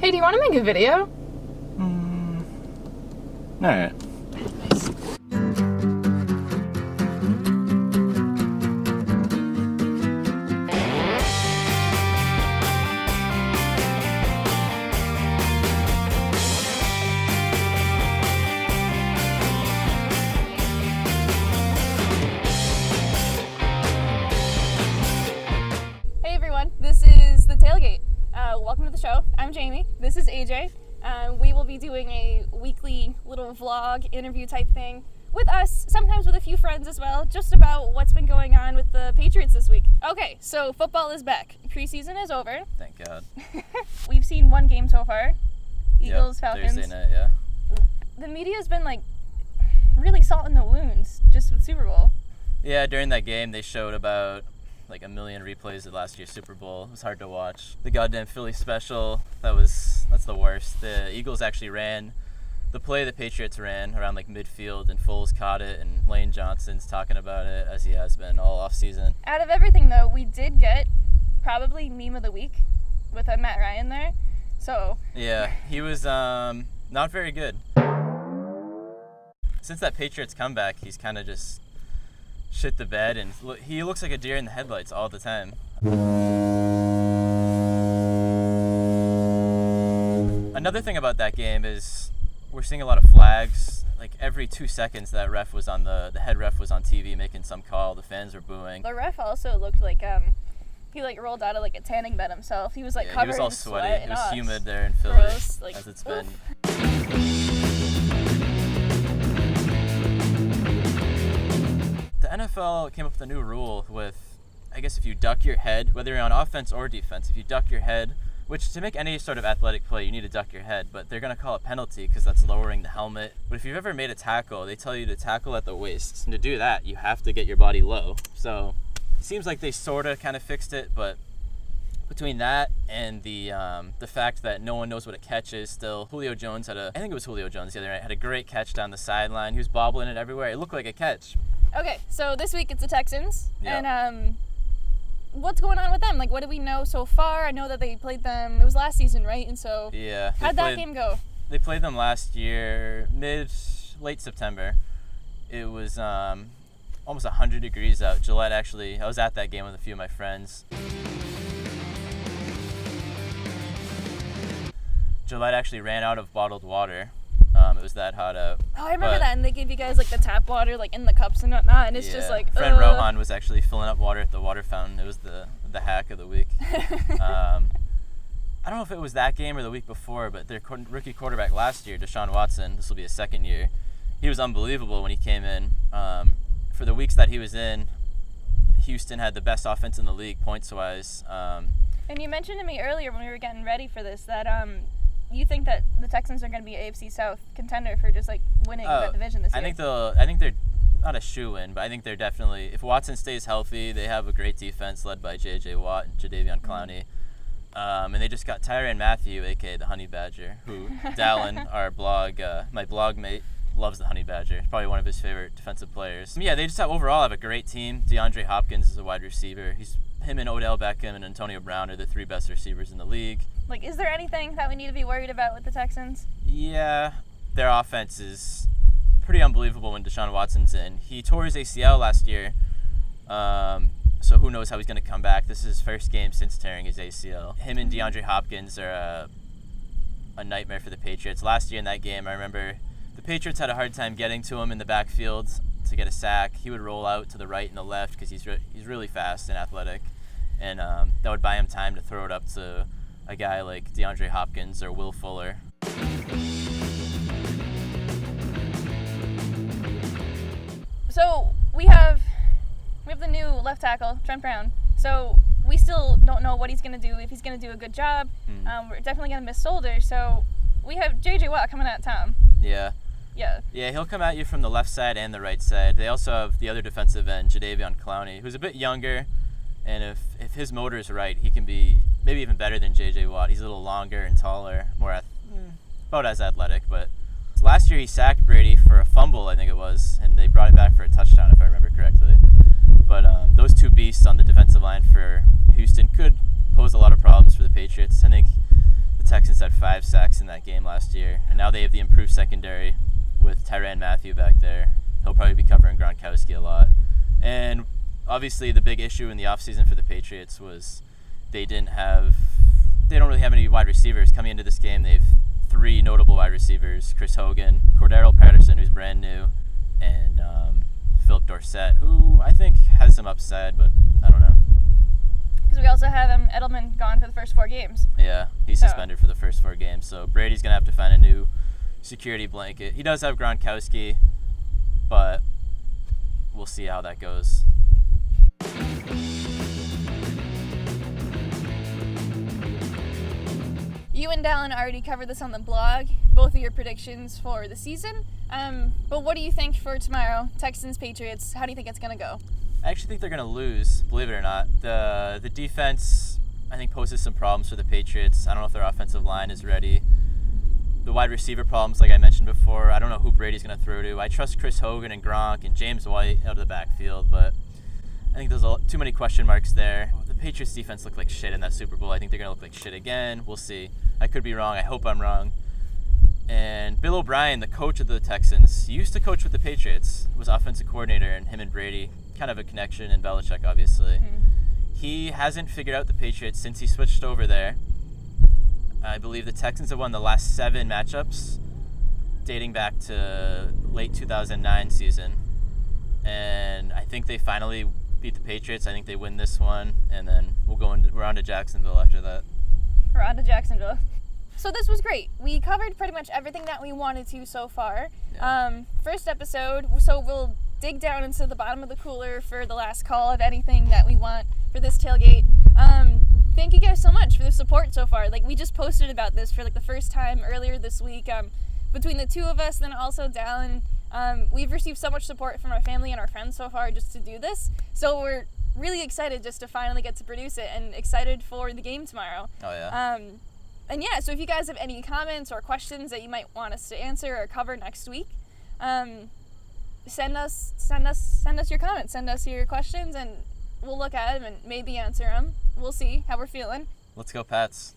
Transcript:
Hey, do you want to make a video? Alright. Hey everyone, this is the Tailgate. Welcome to the show. I'm Jamie. This is AJ. We will be doing a weekly little vlog interview type thing with us, sometimes with a few friends as well, just about what's been going on with the Patriots this week. Okay, so football is back. Preseason is over. Thank God. We've seen one game so far. Eagles, Falcons. Thursday night, yeah. The media's been like really salting the wounds just with Super Bowl. Yeah, during that game they showed about like a million replays of last year's Super Bowl. It was hard to watch. The goddamn Philly special, that's the worst. The Eagles actually ran the play the Patriots ran around like midfield, and Foles caught it, and Lane Johnson's talking about it as he has been all off season. Out of everything though, we did get probably meme of the week with Matt Ryan there. So yeah, he was not very good. Since that Patriots comeback, he's kind of just shit the bed, and he looks like a deer in the headlights all the time. Another thing about that game is we're seeing a lot of flags. Like every 2 seconds that ref was on the head ref was on TV making some call. The fans were booing. the ref also looked like he like rolled out of like a tanning bed himself. He was like covered he was all in sweaty. sweat. It was and humid there in Philly, gross, like, as it's been. The NFL came up with a new rule with, I guess, if you duck your head, whether you're on offense or defense, if you duck your head, which to make any sort of athletic play, you need to duck your head, but they're going to call it penalty because that's lowering the helmet. But if you've ever made a tackle, they tell you to tackle at the waist. And to do that, you have to get your body low. So it seems like they sort of kind of fixed it, but between that and the fact that no one knows what a catch is still, Julio Jones I think it was Julio Jones the other night, had a great catch down the sideline. He was bobbling it everywhere. It looked like a catch. Okay, so this week it's the Texans, Yep. and what's going on with them? Like, what do we know so far? I know that they played them. It was last season, right? And so, Yeah. how'd that game go? They played them last year, late September. It was almost 100 degrees out. Gillette actually, I was at that game with a few of my friends. Gillette actually ran out of bottled water. It was that hot out. Oh, I remember that, and they gave you guys like the tap water, like in the cups and whatnot, and it's just like. Friend Rohan was actually filling up water at the water fountain. It was the hack of the week. I don't know if it was that game or the week before, but their rookie quarterback last year, Deshaun Watson, this will be his second year. He was unbelievable when he came in. For the weeks that he was in, Houston had the best offense in the league points-wise. And you mentioned to me earlier when we were getting ready for this that you think that the Texans are going to be an AFC South contender for just like winning that division this year. I think they're not a shoo-in, but I think they're definitely, if Watson stays healthy, they have a great defense led by J.J. Watt and Jadeveon Clowney. And they just got Tyrann Mathieu, a.k.a. the Honey Badger, who Dallin, my blog mate, loves the Honey Badger. Probably one of his favorite defensive players. Yeah, they just overall have a great team. DeAndre Hopkins is a wide receiver. Him and Odell Beckham and Antonio Brown are the three best receivers in the league. Like, is there anything that we need to be worried about with the Texans? Yeah, their offense is pretty unbelievable when Deshaun Watson's in. He tore his ACL last year, so who knows how he's going to come back. This is his first game since tearing his ACL. Him and DeAndre Hopkins are a nightmare for the Patriots. Last year in that game, I remember the Patriots had a hard time getting to him in the backfield to get a sack. He would roll out to the right and the left because he's really fast and athletic, and that would buy him time to throw it up to a guy like DeAndre Hopkins or Will Fuller. So we have the new left tackle, Trent Brown. So we still don't know what he's going to do, if he's going to do a good job. We're definitely going to miss Solder. So we have J.J. Watt coming at Tom. Yeah, he'll come at you from the left side and the right side. They also have the other defensive end, Jadeveon Clowney, who's a bit younger, and if his motor is right, he can be maybe even better than J.J. Watt. He's a little longer and taller, about as athletic. But last year he sacked Brady for a fumble, I think it was, and they brought it back for a touchdown, if I remember correctly. But those two beasts on the defensive line for Houston could pose a lot of problems for the Patriots. I think the Texans had 5 sacks in that game last year, and now they have the improved secondary with Tyrann Mathieu back there. He'll probably be covering Gronkowski a lot. And obviously the big issue in the offseason for the Patriots was they don't really have any wide receivers. Coming into this game, they have 3 notable wide receivers: Chris Hogan, Cordero Patterson, who's brand new, and Philip Dorsett, who I think has some upside, but I don't know. Because we also have Edelman gone for the first 4 games. Yeah, he's suspended for the first 4 games, so Brady's going to have to find a new security blanket. He does have Gronkowski, but we'll see how that goes. You and Dallin already covered this on the blog, both of your predictions for the season. But what do you think for tomorrow? Texans, Patriots, how do you think it's going to go? I actually think they're going to lose, believe it or not. The defense, I think, poses some problems for the Patriots. I don't know if their offensive line is ready. The wide receiver problems, like I mentioned before, I don't know who Brady's going to throw to. I trust Chris Hogan and Gronk and James White out of the backfield, but I think there's too many question marks there. The Patriots defense looked like shit in that Super Bowl. I think they're going to look like shit again. We'll see. I could be wrong. I hope I'm wrong. And Bill O'Brien, the coach of the Texans, used to coach with the Patriots, was offensive coordinator, and him and Brady, kind of a connection, and Belichick, obviously. He hasn't figured out the Patriots since he switched over there. I believe the Texans have won the last 7 matchups, dating back to late 2009 season. And I think they finally beat the Patriots. I think they win this one, and then we're on to Jacksonville after that. We're on to Jacksonville. So this was great. We covered pretty much everything that we wanted to so far. Yeah. First episode, so we'll dig down into the bottom of the cooler for the last call of anything that we want for this tailgate. Thank you guys so much for the support so far. Like, we just posted about this for like the first time earlier this week. Between the 2 of us, then also Dallin, we've received so much support from our family and our friends so far just to do this. So we're really excited just to finally get to produce it, and excited for the game tomorrow. Oh yeah. And yeah, so if you guys have any comments or questions that you might want us to answer or cover next week, send us your comments, send us your questions, and we'll look at them and maybe answer them. We'll see how we're feeling. Let's go, Pats.